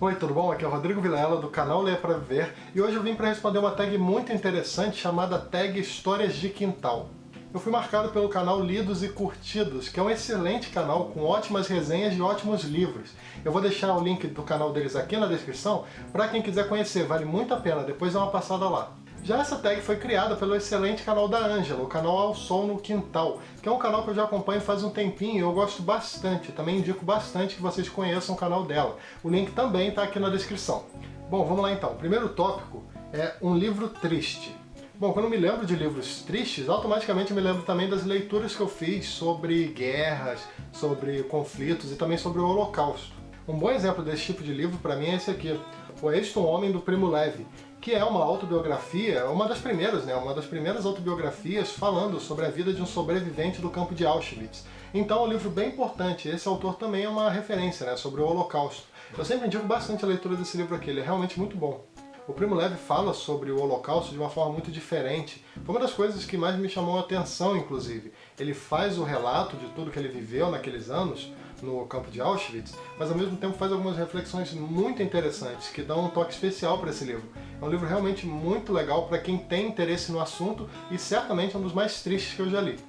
Oi, tudo bom? Aqui é o Rodrigo Vilela do canal Leia Pra Viver e hoje eu vim para responder uma tag muito interessante chamada tag Histórias de Quintal. Eu fui marcado pelo canal Lidos e Curtidos, que é um excelente canal com ótimas resenhas de ótimos livros. Eu vou deixar o link do canal deles aqui na descrição para quem quiser conhecer, vale muito a pena, depois dá uma passada lá. Já essa tag foi criada pelo excelente canal da Ângela, o canal Ao Sol no Quintal, que é um canal que eu já acompanho faz um tempinho e eu gosto bastante, também indico bastante que vocês conheçam o canal dela. O link também está aqui na descrição. Bom, vamos lá então. O primeiro tópico é um livro triste. Bom, quando eu me lembro de livros tristes, automaticamente eu me lembro também das leituras que eu fiz sobre guerras, sobre conflitos e também sobre o Holocausto. Um bom exemplo desse tipo de livro para mim é esse aqui, O Este um Homem, do Primo Levi, que é uma autobiografia, uma das primeiras autobiografias falando sobre a vida de um sobrevivente do campo de Auschwitz. Então é um livro bem importante, esse autor também é uma referência, sobre o Holocausto. Eu sempre indico bastante a leitura desse livro aqui, ele é realmente muito bom. O Primo Levi fala sobre o Holocausto de uma forma muito diferente. Foi uma das coisas que mais me chamou a atenção, inclusive. Ele faz o relato de tudo que ele viveu naqueles anos no campo de Auschwitz, mas ao mesmo tempo faz algumas reflexões muito interessantes que dão um toque especial para esse livro. É um livro realmente muito legal para quem tem interesse no assunto e certamente é um dos mais tristes que eu já li.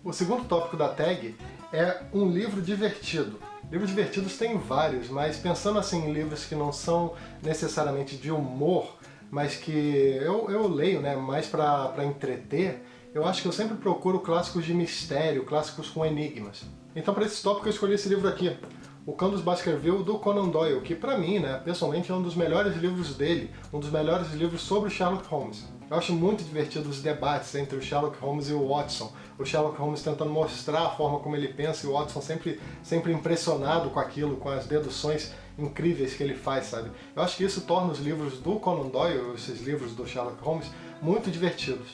O segundo tópico da tag é um livro divertido. Livros divertidos tem vários, mas pensando assim em livros que não são necessariamente de humor, mas que eu leio mais para entreter, eu acho que eu sempre procuro clássicos de mistério, clássicos com enigmas. Então para esse tópico eu escolhi esse livro aqui, O Cão dos Baskerville, do Conan Doyle, que para mim, pessoalmente é um dos melhores livros dele, um dos melhores livros sobre o Sherlock Holmes. Eu acho muito divertido os debates entre o Sherlock Holmes e o Watson. O Sherlock Holmes tentando mostrar a forma como ele pensa e o Watson sempre impressionado com aquilo, com as deduções incríveis que ele faz, sabe? Eu acho que isso torna os livros do Conan Doyle, esses livros do Sherlock Holmes, muito divertidos.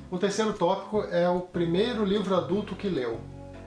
O terceiro tópico é o primeiro livro adulto que leu.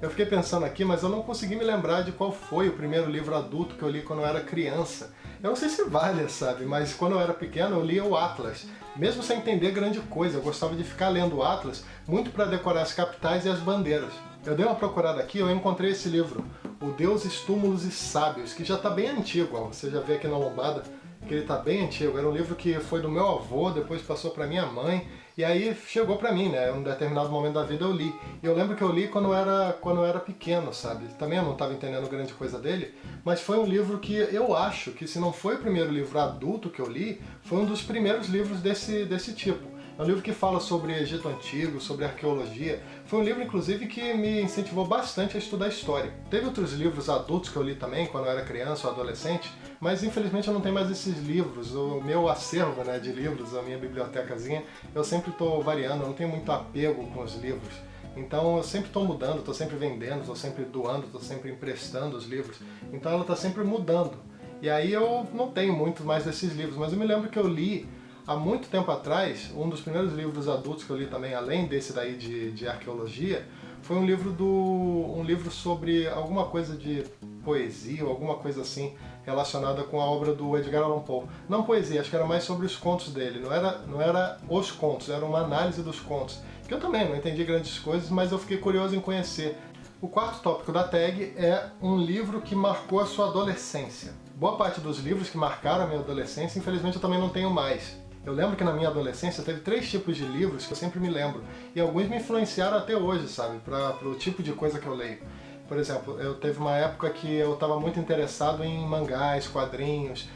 Eu fiquei pensando aqui, mas eu não consegui me lembrar de qual foi o primeiro livro adulto que eu li quando eu era criança. Eu não sei se vale, sabe, mas quando eu era pequeno eu lia o Atlas. Mesmo sem entender grande coisa, eu gostava de ficar lendo o Atlas muito para decorar as capitais e as bandeiras. Eu dei uma procurada aqui e eu encontrei esse livro, O Deuses, Túmulos e Sábios, que já está bem antigo, ó. Você já vê aqui na lombada que ele está bem antigo. Era um livro que foi do meu avô, depois passou para minha mãe, e aí chegou para mim, em um determinado momento da vida eu li. E eu lembro que eu li quando eu era pequeno, sabe? Também eu não estava entendendo grande coisa dele, mas foi um livro que eu acho que, se não foi o primeiro livro adulto que eu li, foi um dos primeiros livros desse tipo. É um livro que fala sobre Egito Antigo, sobre arqueologia. Foi um livro, inclusive, que me incentivou bastante a estudar história. Teve outros livros adultos que eu li também, quando eu era criança ou adolescente, mas infelizmente eu não tenho mais esses livros. O meu acervo de livros, a minha bibliotecazinha, eu sempre estou variando, eu não tenho muito apego com os livros. Então eu sempre estou mudando, estou sempre vendendo, estou sempre doando, estou sempre emprestando os livros. Então ela está sempre mudando. E aí eu não tenho muito mais desses livros, mas eu me lembro que eu li há muito tempo atrás, um dos primeiros livros adultos que eu li também, além desse daí de arqueologia, foi um livro sobre alguma coisa de poesia ou alguma coisa assim relacionada com a obra do Edgar Allan Poe. Não poesia, acho que era mais sobre os contos dele, não era os contos, era uma análise dos contos, que eu também não entendi grandes coisas, mas eu fiquei curioso em conhecer. O quarto tópico da tag é um livro que marcou a sua adolescência. Boa parte dos livros que marcaram a minha adolescência, infelizmente eu também não tenho mais. Eu lembro que na minha adolescência teve 3 tipos de livros que eu sempre me lembro, e alguns me influenciaram até hoje, sabe, para o tipo de coisa que eu leio. Por exemplo, eu teve uma época que eu estava muito interessado em mangás, quadrinhos,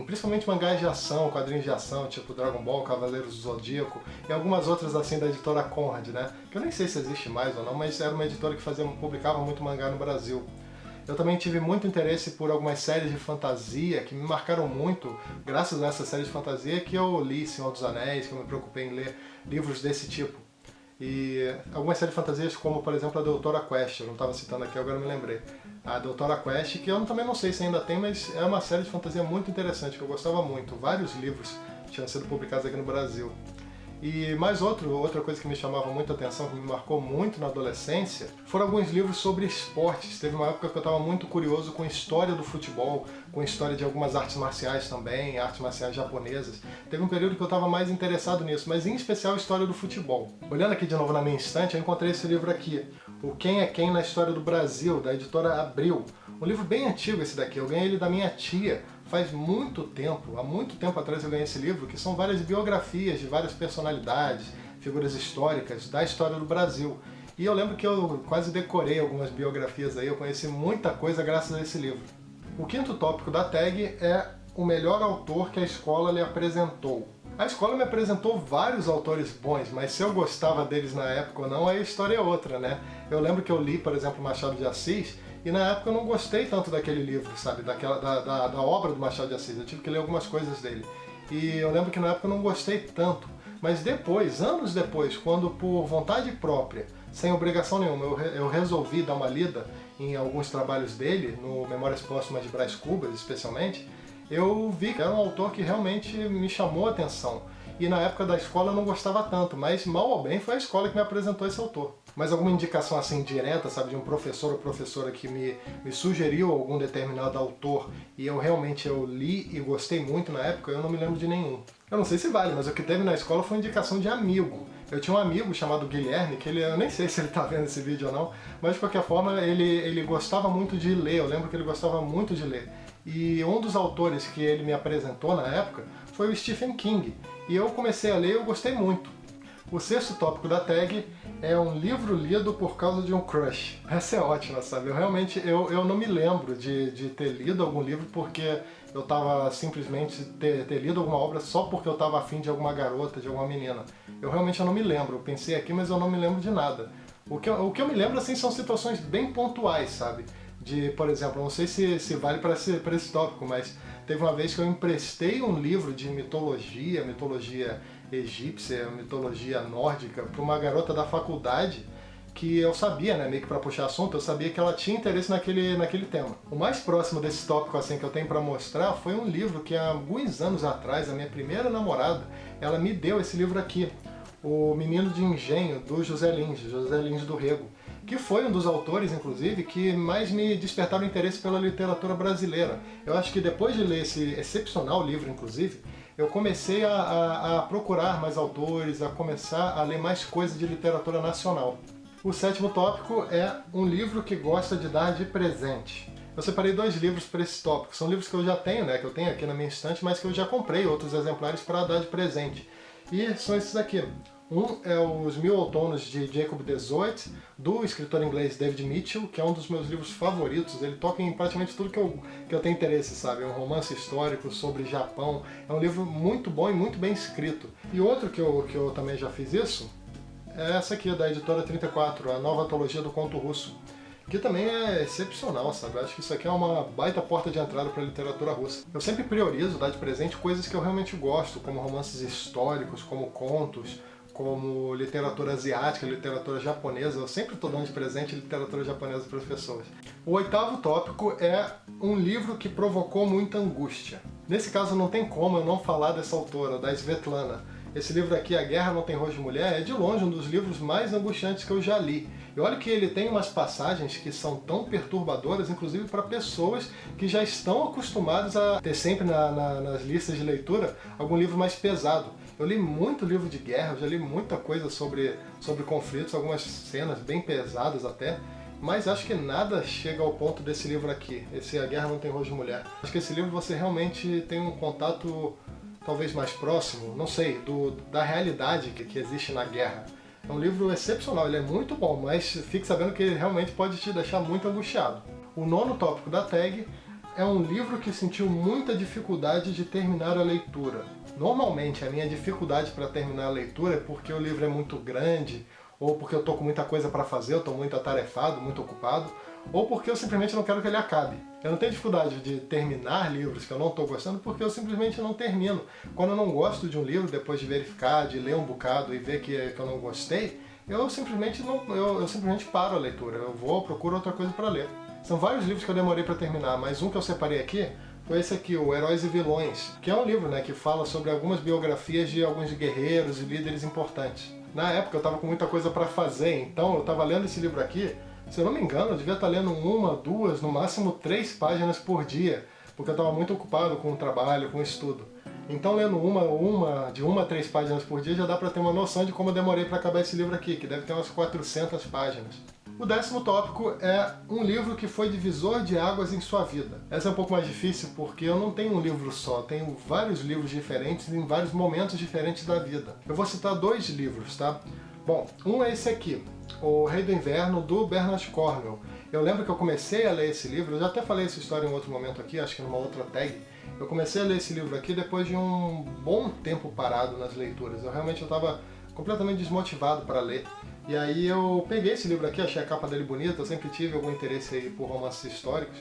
principalmente mangás de ação, quadrinhos de ação, tipo Dragon Ball, Cavaleiros do Zodíaco, e algumas outras assim da editora Conrad, que eu nem sei se existe mais ou não, mas era uma editora que publicava muito mangá no Brasil. Eu também tive muito interesse por algumas séries de fantasia que me marcaram muito, graças a essa série de fantasia que eu li Senhor dos Anéis, que eu me preocupei em ler livros desse tipo. E algumas séries de fantasias como, por exemplo, a Doutora Quest, eu não estava citando aqui, agora eu me lembrei. A Doutora Quest, que eu também não sei se ainda tem, mas é uma série de fantasia muito interessante, que eu gostava muito. Vários livros tinham sido publicados aqui no Brasil. E mais outra coisa que me chamava muita atenção, que me marcou muito na adolescência, foram alguns livros sobre esportes. Teve uma época que eu estava muito curioso com a história do futebol, com a história de algumas artes marciais também, artes marciais japonesas. Teve um período que eu estava mais interessado nisso, mas em especial a história do futebol. Olhando aqui de novo na minha estante, eu encontrei esse livro aqui, O Quem é Quem na História do Brasil, da editora Abril. Um livro bem antigo esse daqui, eu ganhei ele da minha tia, faz muito tempo, há muito tempo atrás eu ganhei esse livro, que são várias biografias de várias personalidades, figuras históricas da história do Brasil. E eu lembro que eu quase decorei algumas biografias aí, eu conheci muita coisa graças a esse livro. O quinto tópico da tag é o melhor autor que a escola lhe apresentou. A escola me apresentou vários autores bons, mas se eu gostava deles na época ou não, a história é outra, né? Eu lembro que eu li, por exemplo, Machado de Assis, e na época eu não gostei tanto daquele livro, sabe? Da obra do Machado de Assis. Eu tive que ler algumas coisas dele. E eu lembro que na época eu não gostei tanto. Mas depois, anos depois, quando por vontade própria, sem obrigação nenhuma, eu resolvi dar uma lida em alguns trabalhos dele, no Memórias Póstumas de Brás Cubas, especialmente, eu vi que era um autor que realmente me chamou a atenção. E na época da escola eu não gostava tanto, mas mal ou bem foi a escola que me apresentou esse autor. Mas alguma indicação assim direta, sabe, de um professor ou professora que me sugeriu algum determinado autor e eu li e gostei muito na época, eu não me lembro de nenhum. Eu não sei se vale, mas o que teve na escola foi indicação de amigo. Eu tinha um amigo chamado Guilherme, que eu nem sei se ele tá vendo esse vídeo ou não, mas de qualquer forma ele gostava muito de ler, eu lembro que ele gostava muito de ler. E um dos autores que ele me apresentou na época foi o Stephen King, e eu comecei a ler e eu gostei muito. O sexto tópico da tag é um livro lido por causa de um crush. Essa é ótima, sabe? Eu não me lembro de ter lido algum livro porque eu tava simplesmente ter lido alguma obra só porque eu tava afim de alguma garota, de alguma menina. Eu realmente não me lembro. Eu pensei aqui, mas eu não me lembro de nada. O que eu me lembro, assim, são situações bem pontuais, sabe? Por exemplo, não sei se vale para esse tópico, mas teve uma vez que eu emprestei um livro de mitologia egípcia, mitologia nórdica, para uma garota da faculdade que eu sabia, né, meio que para puxar assunto, eu sabia que ela tinha interesse naquele tema. O mais próximo desse tópico assim que eu tenho para mostrar foi um livro que há alguns anos atrás, a minha primeira namorada, ela me deu esse livro aqui, O Menino de Engenho, do José Lins do Rego, que foi um dos autores, inclusive, que mais me despertaram interesse pela literatura brasileira. Eu acho que depois de ler esse excepcional livro, inclusive, eu comecei a procurar mais autores, a começar a ler mais coisas de literatura nacional. O sétimo tópico é um livro que gosta de dar de presente. Eu separei dois livros para esse tópico. São livros que eu já tenho, né, que eu tenho aqui na minha estante, mas que eu já comprei outros exemplares para dar de presente. E são esses aqui. Um é Os Mil Outonos, de Jacob de Zoet, do escritor inglês David Mitchell, que é um dos meus livros favoritos. Ele toca em praticamente tudo que eu tenho interesse, sabe? É um romance histórico sobre Japão. É um livro muito bom e muito bem escrito. E outro que eu também já fiz isso é essa aqui, da editora 34, a nova antologia do conto russo, que também é excepcional, sabe? Eu acho que isso aqui é uma baita porta de entrada para a literatura russa. Eu sempre priorizo dar de presente coisas que eu realmente gosto, como romances históricos, como contos, como literatura asiática, literatura japonesa. Eu sempre estou dando de presente literatura japonesa para as pessoas. O oitavo tópico é um livro que provocou muita angústia. Nesse caso não tem como eu não falar dessa autora, da Svetlana. Esse livro aqui, A Guerra Não Tem Rosto de Mulher, é de longe um dos livros mais angustiantes que eu já li. E olha que ele tem umas passagens que são tão perturbadoras, inclusive para pessoas que já estão acostumadas a ter sempre nas listas de leitura algum livro mais pesado. Eu li muito livro de guerra, eu já li muita coisa sobre conflitos, algumas cenas bem pesadas até, mas acho que nada chega ao ponto desse livro aqui, esse A Guerra Não Tem Rosto de Mulher. Acho que esse livro você realmente tem um contato talvez mais próximo, não sei, da realidade que existe na guerra. É um livro excepcional, ele é muito bom, mas fique sabendo que ele realmente pode te deixar muito angustiado. O nono tópico da tag é um livro que sentiu muita dificuldade de terminar a leitura. Normalmente a minha dificuldade para terminar a leitura é porque o livro é muito grande, ou porque eu estou com muita coisa para fazer, eu estou muito atarefado, muito ocupado, ou porque eu simplesmente não quero que ele acabe. Eu não tenho dificuldade de terminar livros que eu não estou gostando porque eu simplesmente não termino. Quando eu não gosto de um livro, depois de verificar, de ler um bocado e ver que eu não gostei, eu simplesmente paro a leitura. Eu procuro outra coisa para ler. São vários livros que eu demorei para terminar, mas um que eu separei aqui foi esse aqui, o Heróis e Vilões, que é um livro, né, que fala sobre algumas biografias de alguns guerreiros e líderes importantes. Na época eu estava com muita coisa para fazer, então eu estava lendo esse livro aqui. Se eu não me engano, eu devia estar lendo 1, 2, no máximo 3 páginas por dia, porque eu estava muito ocupado com o trabalho, com o estudo. Então lendo de 1 a 3 páginas por dia já dá para ter uma noção de como eu demorei para acabar esse livro aqui, que deve ter umas 400 páginas. O 10º tópico é um livro que foi divisor de águas em sua vida. Essa é um pouco mais difícil porque eu não tenho um livro só, tenho vários livros diferentes em vários momentos diferentes da vida. Eu vou citar 2 livros, tá? Bom, um é esse aqui, O Rei do Inverno, do Bernard Cornwell. Eu lembro que eu comecei a ler esse livro, eu já até falei essa história em outro momento aqui, acho que numa outra tag. Eu comecei a ler esse livro aqui depois de um bom tempo parado nas leituras. Eu realmente estava completamente desmotivado para ler. E aí eu peguei esse livro aqui, achei a capa dele bonita, eu sempre tive algum interesse aí por romances históricos.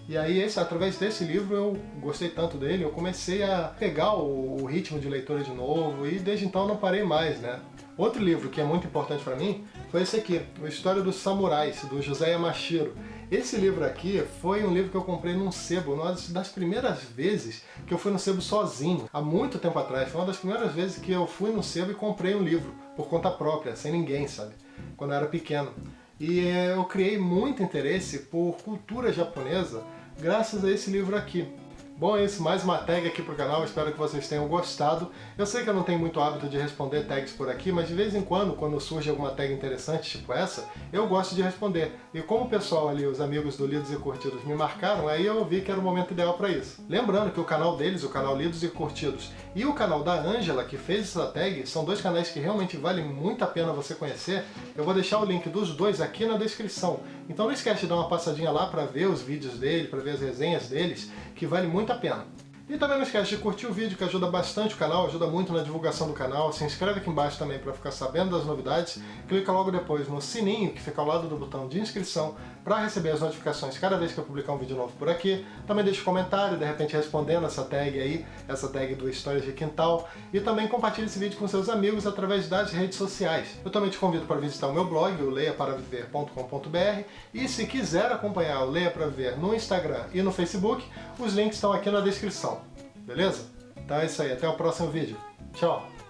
E aí, através desse livro, eu gostei tanto dele, eu comecei a pegar o ritmo de leitura de novo e desde então não parei mais, né? Outro livro que é muito importante para mim foi esse aqui, A História dos Samurais, do José Yamashiro. Esse livro aqui foi um livro que eu comprei num sebo, uma das primeiras vezes que eu fui no sebo sozinho, há muito tempo atrás. Foi uma das primeiras vezes que eu fui no sebo e comprei um livro, por conta própria, sem ninguém, sabe? Quando eu era pequeno. E eu criei muito interesse por cultura japonesa graças a esse livro aqui. Bom, é isso, mais uma tag aqui pro canal, espero que vocês tenham gostado. Eu sei que eu não tenho muito hábito de responder tags por aqui, mas de vez em quando surge alguma tag interessante, tipo essa, eu gosto de responder. E como o pessoal ali, os amigos do Lidos e Curtidos, me marcaram, aí eu vi que era o momento ideal para isso. Lembrando que o canal deles, o canal Lidos e Curtidos, e o canal da Ângela, que fez essa tag, são 2 canais que realmente valem muito a pena você conhecer. Eu vou deixar o link dos 2 aqui na descrição. Então não esquece de dar uma passadinha lá para ver os vídeos dele, para ver as resenhas deles, que vale muito a pena. E também não esquece de curtir o vídeo, que ajuda bastante o canal, ajuda muito na divulgação do canal. Se inscreve aqui embaixo também para ficar sabendo das novidades. Clica logo depois no sininho, que fica ao lado do botão de inscrição, para receber as notificações cada vez que eu publicar um vídeo novo por aqui. Também deixa um comentário, de repente respondendo essa tag aí, essa tag do Histórias de Quintal. E também compartilhe esse vídeo com seus amigos através das redes sociais. Eu também te convido para visitar o meu blog, o leiaparaviver.com.br. E se quiser acompanhar o Leia Pra Viver no Instagram e no Facebook, os links estão aqui na descrição. Beleza? Então é isso aí, até o próximo vídeo. Tchau!